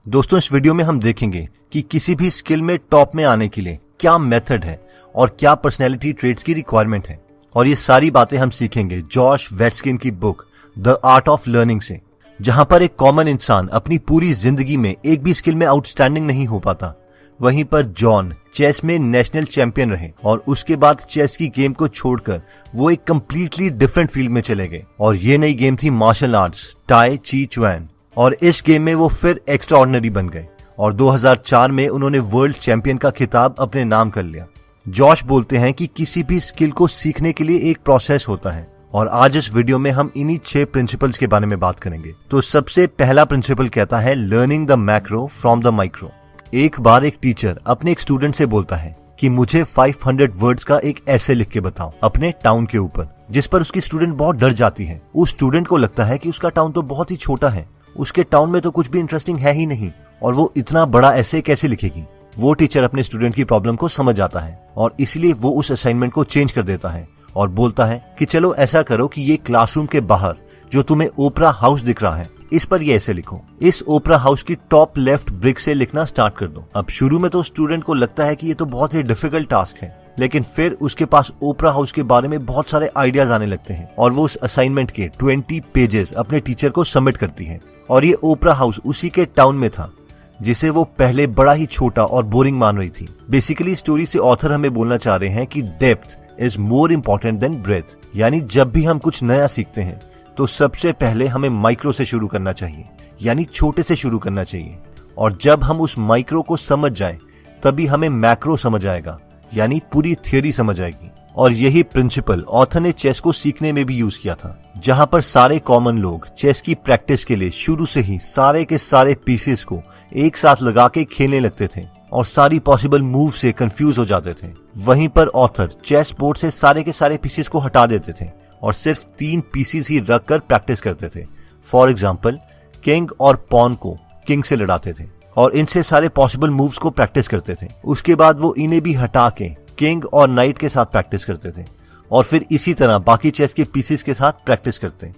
दोस्तों, इस वीडियो में हम देखेंगे कि किसी भी स्किल में टॉप में आने के लिए क्या मेथड है और क्या पर्सनैलिटी ट्रेट्स की रिक्वायरमेंट है। और ये सारी बातें हम सीखेंगे जॉश वेट्सकिन की book the art of learning से, जहां पर एक कॉमन इंसान अपनी पूरी जिंदगी में एक भी स्किल में आउटस्टैंडिंग नहीं हो पाता, वहीं पर जॉन चेस में नेशनल चैंपियन रहे और उसके बाद चेस की गेम को छोड़कर वो एक कंप्लीटली डिफरेंट फील्ड में चले गए। और ये नई गेम थी मार्शल आर्ट्स टाई ची चुआन, और इस गेम में वो फिर एक्स्ट्रा ऑर्डिनरी बन गए और 2004 में उन्होंने वर्ल्ड चैंपियन का खिताब अपने नाम कर लिया। जॉश बोलते हैं कि किसी भी स्किल को सीखने के लिए एक प्रोसेस होता है, और आज इस वीडियो में हम इन्हीं 6 प्रिंसिपल्स के बारे में बात करेंगे। तो सबसे पहला प्रिंसिपल कहता है learning the macro from the micro. एक बार एक टीचर अपने एक स्टूडेंट से बोलता है कि मुझे 500 वर्ड्स का एक ऐसे लिख के बताओ अपने टाउन के ऊपर, जिस पर उसकी स्टूडेंट बहुत डर जाती है। उस स्टूडेंट को लगता है कि उसका टाउन तो बहुत ही छोटा है, उसके टाउन में तो कुछ भी इंटरेस्टिंग है ही नहीं, और वो इतना बड़ा ऐसे कैसे लिखेगी। वो टीचर अपने स्टूडेंट की प्रॉब्लम को समझ आता है और इसलिए वो उस असाइनमेंट को चेंज कर देता है और बोलता है कि चलो ऐसा करो कि ये क्लासरूम के बाहर जो तुम्हें ओपरा हाउस दिख रहा है, इस पर ये ऐसे लिखो। इस ओपरा हाउस की टॉप लेफ्ट ब्रिक से लिखना स्टार्ट कर दो। अब शुरू में तो स्टूडेंट को लगता है कि ये तो बहुत ही डिफिकल्ट टास्क है, लेकिन फिर उसके पास ओपरा हाउस के बारे में बहुत सारे आइडियाज आने लगते हैं और वो उस असाइनमेंट के 20 पेजेस अपने टीचर को सबमिट करती है। और ये ओपरा हाउस उसी के टाउन में था जिसे वो पहले बड़ा ही छोटा और बोरिंग मान रही थी। बेसिकली स्टोरी से ऑथर हमें बोलना चाह रहे हैं कि depth is more important than breadth, यानी जब भी हम कुछ नया सीखते हैं तो सबसे पहले हमें माइक्रो से शुरू करना चाहिए, यानी छोटे से शुरू करना चाहिए। और जब हम उस माइक्रो को समझ जाएं, तभी हमें मैक्रो समझ आएगा, यानी पूरी थियरी समझ आएगी। और यही प्रिंसिपल ऑथर ने चेस को सीखने में भी यूज किया था, जहां पर सारे कॉमन लोग चेस की प्रैक्टिस के लिए शुरू से ही सारे के सारे पीसेस को एक साथ लगा के खेलने लगते थे और सारी पॉसिबल मूव से कंफ्यूज हो जाते थे। वहीं पर ऑथर चेस बोर्ड से सारे के सारे पीसेस को हटा देते थे और सिर्फ 3 पीसेस ही रख कर प्रैक्टिस करते थे। फॉर एग्जाम्पल, किंग और पॉन को किंग से लड़ाते थे और इनसे सारे पॉसिबल मूव्स को प्रैक्टिस करते थे। उसके बाद वो इन्हें भी हटा के किंग और नाइट के साथ प्रैक्टिस करते थे और फिर इसी तरह बाकी चेस के पीसेस के साथ प्रैक्टिस करते।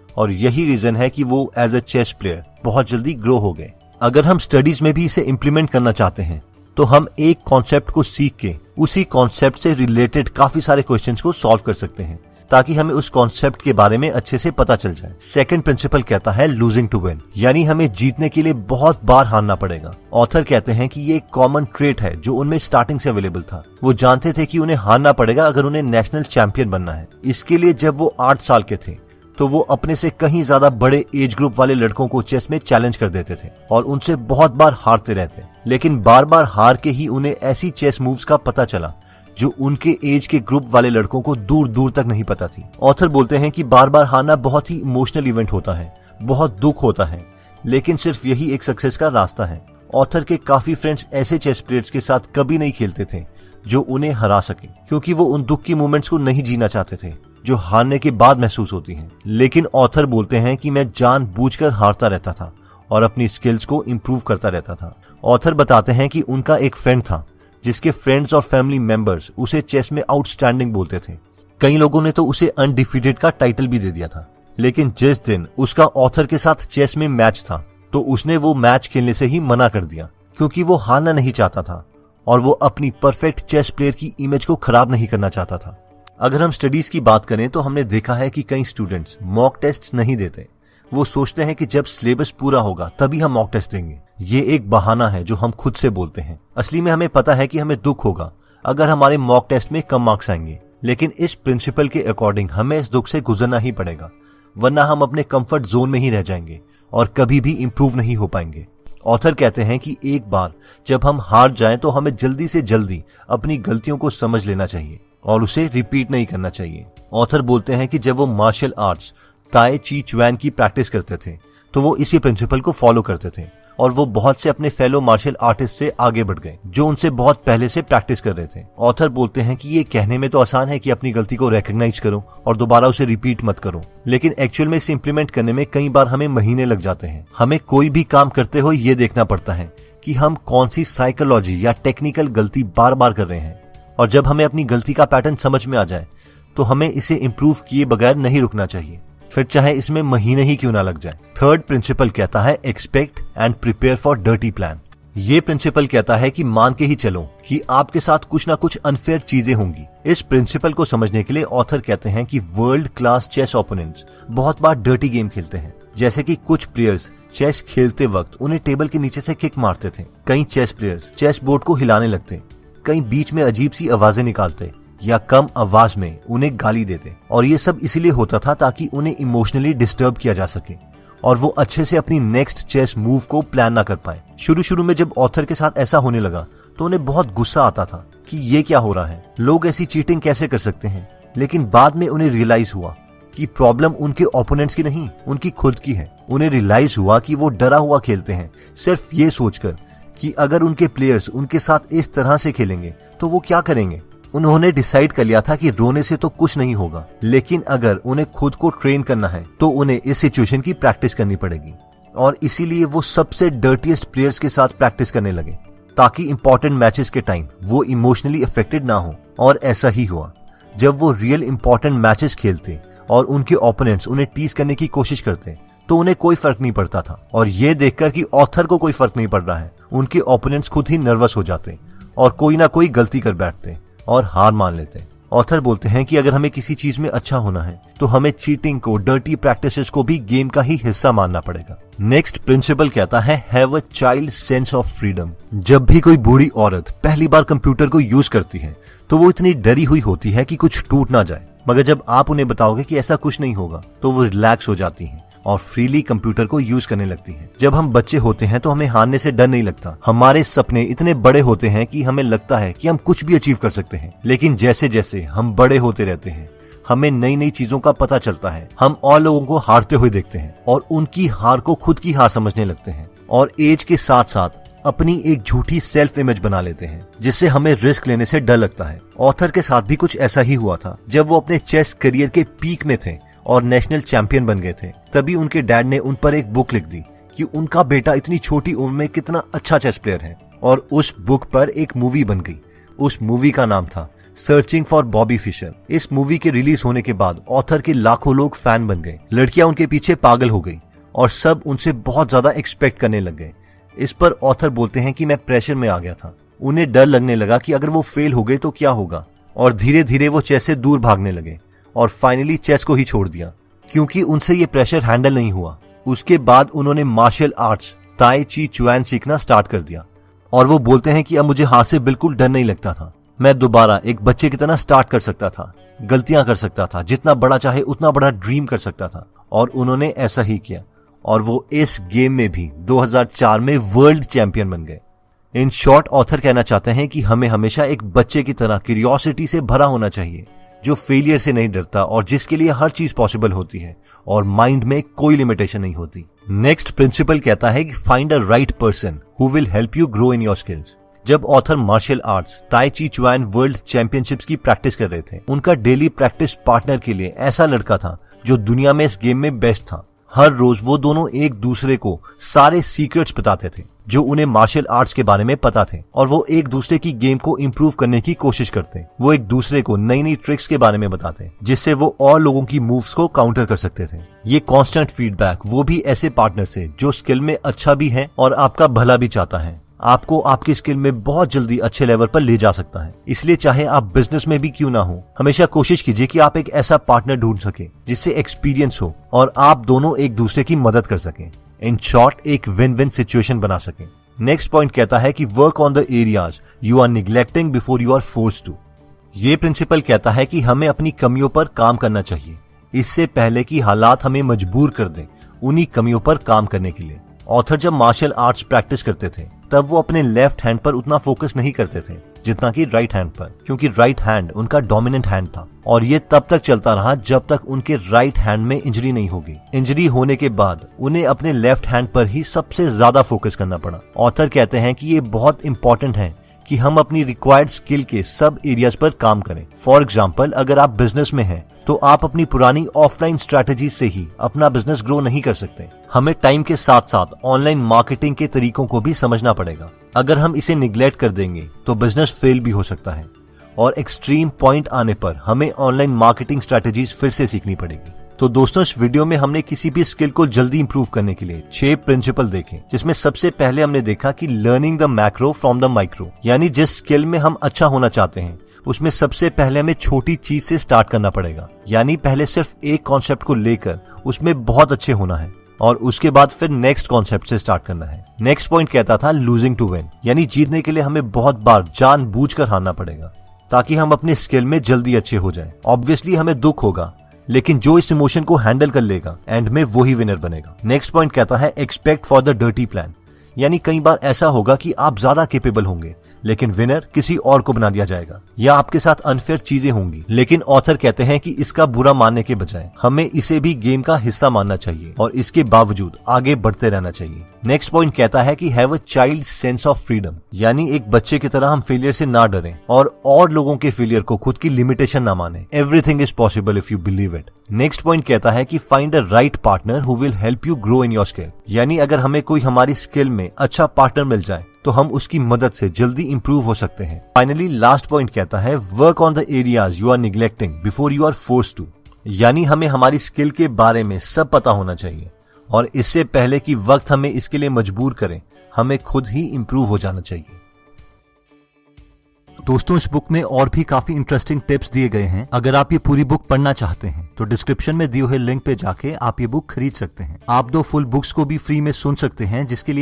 और यही रीजन है कि वो एज अ चेस प्लेयर बहुत जल्दी ग्रो हो गए। अगर हम स्टडीज में भी इसे इम्प्लीमेंट करना चाहते हैं तो हम एक कॉन्सेप्ट को सीख के उसी कॉन्सेप्ट से रिलेटेड काफी सारे क्वेश्चंस को सॉल्व कर सकते हैं, ताकि हमें उस कॉन्सेप्ट के बारे में अच्छे से पता चल जाए। सेकंड प्रिंसिपल कहता है लूजिंग टू विन, यानी हमें जीतने के लिए बहुत बार हारना पड़ेगा। ऑथर कहते हैं कि ये एक कॉमन ट्रेट है जो उनमें स्टार्टिंग से अवेलेबल था। वो जानते थे कि उन्हें हारना पड़ेगा अगर उन्हें नेशनल चैंपियन बनना है। इसके लिए जब वो 8 साल के थे तो वो अपने से कहीं ज्यादा बड़े एज ग्रुप वाले लड़कों को चेस में चैलेंज कर देते थे और उनसे बहुत बार हारते रहते, लेकिन बार बार हार के ही उन्हें ऐसी चेस मूव्स का पता चला जो उनके एज के ग्रुप वाले लड़कों को दूर दूर तक नहीं पता थी। ऑथर बोलते हैं कि बार बार हारना बहुत ही इमोशनल इवेंट होता है, बहुत दुख होता है, लेकिन सिर्फ यही एक सक्सेस का रास्ता है। ऑथर के काफी फ्रेंड्स ऐसे चेस प्लेयर्स के साथ कभी नहीं खेलते थे जो उन्हें हरा सके, क्योंकि वो उन दुख की मोमेंट्स को नहीं जीना चाहते थे जो हारने के बाद महसूस होती हैं। लेकिन ऑथर बोलते हैं कि मैं जानबूझकर हारता रहता था और अपनी स्किल्स को इम्प्रूव करता रहता था। ऑथर बताते हैं कि उनका एक फ्रेंड था जिसके फ्रेंड्स और फैमिली मेंबर्स उसे चेस में आउटस्टैंडिंग बोलते थे। कई लोगों ने तो उसे अनडिफीटेड का टाइटल भी दे दिया था। लेकिन जिस दिन उसका ऑथर के साथ चेस में मैच था तो उसने वो मैच खेलने से ही मना कर दिया, क्योंकि वो हारना नहीं चाहता था और वो अपनी परफेक्ट चेस प्लेयर की इमेज को खराब नहीं करना चाहता था। अगर हम स्टडीज की बात करें तो हमने देखा है कि कई स्टूडेंट्स मॉक टेस्ट नहीं देते। वो सोचते हैं कि जब सिलेबस पूरा होगा तभी हम मॉक टेस्ट देंगे। ये एक बहाना है जो हम खुद से बोलते हैं। असली में हमें पता है कि हमें दुख होगा अगर हमारे मॉक टेस्ट में कम मार्क्स आएंगे, लेकिन इस प्रिंसिपल के अकॉर्डिंग हमें इस दुख से गुजरना ही पड़ेगा, वरना हम अपने कंफर्ट जोन में ही रह जाएंगे और कभी भी इंप्रूव नहीं हो पाएंगे। ऑथर कहते हैं कि एक बार जब हम हार जाएं तो हमें जल्दी से जल्दी अपनी गलतियों को समझ लेना चाहिए और उसे रिपीट नहीं करना चाहिए। ऑथर बोलते हैं कि जब वो मार्शल आर्ट्स ताई ची चुआन की प्रैक्टिस करते थे तो वो इसी प्रिंसिपल को फॉलो करते थे और वो बहुत से अपने फेलो मार्शल आर्टिस्ट से आगे बढ़ गए जो उनसे बहुत पहले से प्रैक्टिस कर रहे थे। ऑथर बोलते हैं कि ये कहने में तो आसान है कि अपनी गलती को रिकॉग्नाइज करो और दोबारा उसे रिपीट मत करो, लेकिन एक्चुअल में इसे इम्प्लीमेंट करने में कई बार हमें महीने लग जाते हैं। हमें कोई भी काम करते हुए ये देखना पड़ता है कि हम कौन सी साइकोलॉजी या टेक्निकल गलती बार बार कर रहे हैं, और जब हमें अपनी गलती का पैटर्न समझ में आ जाए तो हमें इसे इम्प्रूव किए बगैर नहीं रुकना चाहिए। फिर चाहे इसमें महीने ही क्यों ना लग जाए। थर्ड प्रिंसिपल कहता है expect and prepare for dirty plan. ये प्रिंसिपल कहता है कि मान के ही चलो कि आपके साथ कुछ ना कुछ अनफेयर चीजें होंगी। इस प्रिंसिपल को समझने के लिए ऑथर कहते हैं कि वर्ल्ड क्लास चेस ओपोनेंट्स बहुत बार डर्टी गेम खेलते हैं, जैसे कि कुछ प्लेयर्स चेस खेलते वक्त उन्हें टेबल के नीचे से किक मारते थे, कई चेस प्लेयर्स चेस बोर्ड को हिलाने लगते, कई बीच में अजीब सी आवाजें निकालते या कम आवाज में उन्हें गाली देते। और ये सब इसलिए होता था ताकि उन्हें इमोशनली डिस्टर्ब किया जा सके और वो अच्छे से अपनी नेक्स्ट चेस मूव को प्लान ना कर पाए। शुरू में जब ऑथर के साथ ऐसा होने लगा तो उन्हें बहुत गुस्सा आता था कि ये क्या हो रहा है, लोग ऐसी चीटिंग कैसे कर सकते हैं। लेकिन बाद में उन्हें रियलाइज हुआ कि प्रॉब्लम उनके ओपोनेंट्स की नहीं, उनकी खुद की है। उन्हें रियलाइज हुआ कि वो डरा हुआ खेलते हैं सिर्फ ये सोचकर कि अगर उनके प्लेयर्स उनके साथ इस तरह से खेलेंगे तो वो क्या करेंगे। उन्होंने डिसाइड कर लिया था कि रोने से तो कुछ नहीं होगा, लेकिन अगर उन्हें खुद को ट्रेन करना है तो उन्हें इस सिचुएशन की प्रैक्टिस करनी पड़ेगी। और इसीलिए वो सबसे डर्टीएस्ट प्लेयर्स के साथ प्रैक्टिस करने लगे ताकि इंपॉर्टेंट मैचेस के टाइम वो इमोशनली अफेक्टेड ना हो। और ऐसा ही हुआ। जब वो रियल इंपॉर्टेंट मैचेस खेलते और उनके ओपोनेंट्स उन्हें टीज करने की कोशिश करते तो उन्हें कोई फर्क नहीं पड़ता था। और ये देखकर कि ऑथर को कोई फर्क नहीं पड़ रहा है, उनके ओपोनेंट्स खुद ही नर्वस हो जाते और कोई ना कोई गलती कर बैठते और हार मान लेते। ऑथर बोलते हैं कि अगर हमें किसी चीज में अच्छा होना है तो हमें चीटिंग को, डर्टी प्रैक्टिसेस को भी गेम का ही हिस्सा मानना पड़ेगा। नेक्स्ट प्रिंसिपल कहता है have a child sense of freedom. जब भी कोई बूढ़ी औरत पहली बार कंप्यूटर को यूज करती है तो वो इतनी डरी हुई होती है कि कुछ टूट ना जाए, मगर जब आप उन्हें बताओगे कि ऐसा कुछ नहीं होगा तो वो रिलैक्स हो जाती हैं और फ्रीली कंप्यूटर को यूज करने लगती हैं। जब हम बच्चे होते हैं तो हमें हारने से डर नहीं लगता। हमारे सपने इतने बड़े होते हैं कि हमें लगता है कि हम कुछ भी अचीव कर सकते हैं। लेकिन जैसे जैसे हम बड़े होते रहते हैं हमें नई नई चीजों का पता चलता है। हम और लोगों को हारते हुए देखते हैं और उनकी हार को खुद की हार समझने लगते हैं और एज के साथ साथ अपनी एक झूठी सेल्फ इमेज बना लेते हैं, जिससे हमें रिस्क लेने से डर लगता है। ऑथर के साथ भी कुछ ऐसा ही हुआ था। जब वो अपने चेस करियर के पीक में थे और नेशनल चैंपियन बन गए थे, तभी उनके डैड ने उन पर एक बुक लिख दी कि उनका बेटा इतनी छोटी उम्र में कितना अच्छा चेस प्लेयर है। और उस बुक पर एक मूवी बन गई। उस मूवी का नाम था सर्चिंग फॉर बॉबी फिशर। इस मूवी के रिलीज होने के बाद ऑथर के लाखों लोग फैन बन गए, लड़कियां उनके पीछे पागल हो गई और सब उनसे बहुत ज्यादा एक्सपेक्ट करने लग गए। इस पर ऑथर बोलते हैं कि मैं प्रेशर में आ गया था। उन्हें डर लगने लगा कि अगर वो फेल हो गए तो क्या होगा, और धीरे धीरे वो चेस से दूर भागने लगे और फाइनली चेस को ही छोड़ दिया क्योंकि उनसे ये प्रेशर हैंडल नहीं हुआ। उसके बाद उन्होंने मार्शल आर्ट्स ताई ची चुआन सीखना स्टार्ट कर दिया और वो बोलते हैं कि अब मुझे हार से बिल्कुल डर नहीं लगता था। मैं दोबारा एक बच्चे की तरह स्टार्ट कर सकता था, गलतियां कर सकता था, जितना बड़ा चाहे उतना बड़ा ड्रीम कर सकता था। और उन्होंने ऐसा ही किया और वो इस गेम में भी 2004 में वर्ल्ड चैंपियन बन गए। इन शॉर्ट ऑथर कहना चाहते हैं कि हमें हमेशा एक बच्चे की तरह क्यूरियोसिटी से भरा होना चाहिए, जो फेलियर से नहीं डरता और जिसके लिए हर चीज पॉसिबल होती है और माइंड में कोई लिमिटेशन नहीं होती। नेक्स्ट प्रिंसिपल कहता है कि find a right person who will help you grow in your skills. जब ऑथर मार्शल आर्ट्स ताई ची चुआन वर्ल्ड चैंपियनशिप्स की प्रैक्टिस कर रहे थे, उनका डेली प्रैक्टिस पार्टनर के लिए ऐसा लड़का था जो दुनिया में इस गेम में बेस्ट था। हर रोज वो दोनों एक दूसरे को सारे सीक्रेट्स बताते थे जो उन्हें मार्शल आर्ट्स के बारे में पता थे और वो एक दूसरे की गेम को इम्प्रूव करने की कोशिश करते। वो एक दूसरे को नई नई ट्रिक्स के बारे में बताते जिससे वो और लोगों की मूव्स को काउंटर कर सकते थे। ये कांस्टेंट फीडबैक वो भी ऐसे पार्टनर से जो स्किल में अच्छा भी है और आपका भला भी चाहता है, आपको आपकी स्किल में बहुत जल्दी अच्छे लेवल पर ले जा सकता है। इसलिए चाहे आप बिजनेस में भी क्यों ना हो, हमेशा कोशिश कीजिए कि आप एक ऐसा पार्टनर ढूंढ सके जिससे एक्सपीरियंस हो और आप दोनों एक दूसरे की मदद कर सकें। इन शॉर्ट एक विन विन सिचुएशन बना सकें। नेक्स्ट पॉइंट कहता है कि work on the areas you are neglecting before you are forced to. ये प्रिंसिपल कहता है कि हमें अपनी कमियों पर काम करना चाहिए इससे पहले कि हालात हमें मजबूर कर दें उन्हीं कमियों पर काम करने के लिए। ऑथर जब मार्शल आर्ट्स प्रैक्टिस करते थे तब वो अपने लेफ्ट हैंड पर उतना फोकस नहीं करते थे जितना कि राइट हैंड पर, क्योंकि राइट हैंड उनका डोमिनेंट हैंड था और ये तब तक चलता रहा जब तक उनके राइट हैंड में इंजरी नहीं होगी। इंजरी होने के बाद उन्हें अपने लेफ्ट हैंड पर ही सबसे ज्यादा फोकस करना पड़ा। ऑथर कहते हैं कि ये बहुत इंपॉर्टेंट है कि हम अपनी रिक्वायर्ड स्किल के सब एरियाज पर काम करें। फॉर एग्जाम्पल, अगर आप बिजनेस में हैं तो आप अपनी पुरानी ऑफलाइन स्ट्रैटेजी से ही अपना बिजनेस ग्रो नहीं कर सकते। हमें टाइम के साथ साथ ऑनलाइन मार्केटिंग के तरीकों को भी समझना पड़ेगा। अगर हम इसे निग्लेक्ट कर देंगे तो बिजनेस फेल भी हो सकता है और एक्सट्रीम पॉइंट आने पर हमें ऑनलाइन मार्केटिंग स्ट्रैटेजीज फिर से सीखनी पड़ेगी। तो दोस्तों इस वीडियो में हमने किसी भी स्किल को जल्दी इंप्रूव करने के लिए 6 प्रिंसिपल देखे, जिसमें सबसे पहले हमने देखा कि learning the macro from the micro, यानी जिस स्किल में हम अच्छा होना चाहते हैं उसमें सबसे पहले हमें छोटी चीज से स्टार्ट करना पड़ेगा। यानी पहले सिर्फ एक कॉन्सेप्ट को लेकर उसमें बहुत अच्छे होना है और उसके बाद फिर नेक्स्ट कॉन्सेप्ट से स्टार्ट करना है। नेक्स्ट पॉइंट कहता था लूजिंग टू विन, यानी जीतने के लिए हमें बहुत बार जानबूझकर हारना पड़ेगा ताकि हम अपने स्किल में जल्दी अच्छे हो जाएं। ऑब्वियसली हमें दुख होगा, लेकिन जो इस इमोशन को हैंडल कर लेगा एंड में वही विनर बनेगा। नेक्स्ट पॉइंट कहता है expect for the dirty plan, यानी कई बार ऐसा होगा कि आप ज्यादा कैपेबल होंगे लेकिन विनर किसी और को बना दिया जाएगा, या आपके साथ अनफेयर चीजें होंगी। लेकिन ऑथर कहते हैं कि इसका बुरा मानने के बजाय हमें इसे भी गेम का हिस्सा मानना चाहिए और इसके बावजूद आगे बढ़ते रहना चाहिए। नेक्स्ट पॉइंट कहता है कि have a child sense of freedom, यानी एक बच्चे की तरह हम फेलियर से ना डरें और लोगों के फेलियर को खुद की लिमिटेशन ना माने। Everything is possible if you believe it. Next point कहता है कि find a right partner who will help you grow in your skill, यानी अगर हमें कोई हमारी स्किल में अच्छा पार्टनर मिल जाए तो हम उसकी मदद से जल्दी इंप्रूव हो सकते हैं। फाइनली लास्ट पॉइंट कहता है work on the areas you are neglecting before you are forced to, यानी हमें हमारी स्किल के बारे में सब पता होना चाहिए और इससे पहले कि वक्त हमें इसके लिए मजबूर करे हमें खुद ही इंप्रूव हो जाना चाहिए। दोस्तों इस बुक में और भी काफी इंटरेस्टिंग टिप्स दिए गए हैं। अगर आप ये पूरी बुक पढ़ना चाहते हैं तो डिस्क्रिप्शन में दिए हुए लिंक पे जाके आप ये बुक खरीद सकते हैं। आप 2 फुल बुक्स को भी फ्री में सुन सकते हैं, जिसके लिए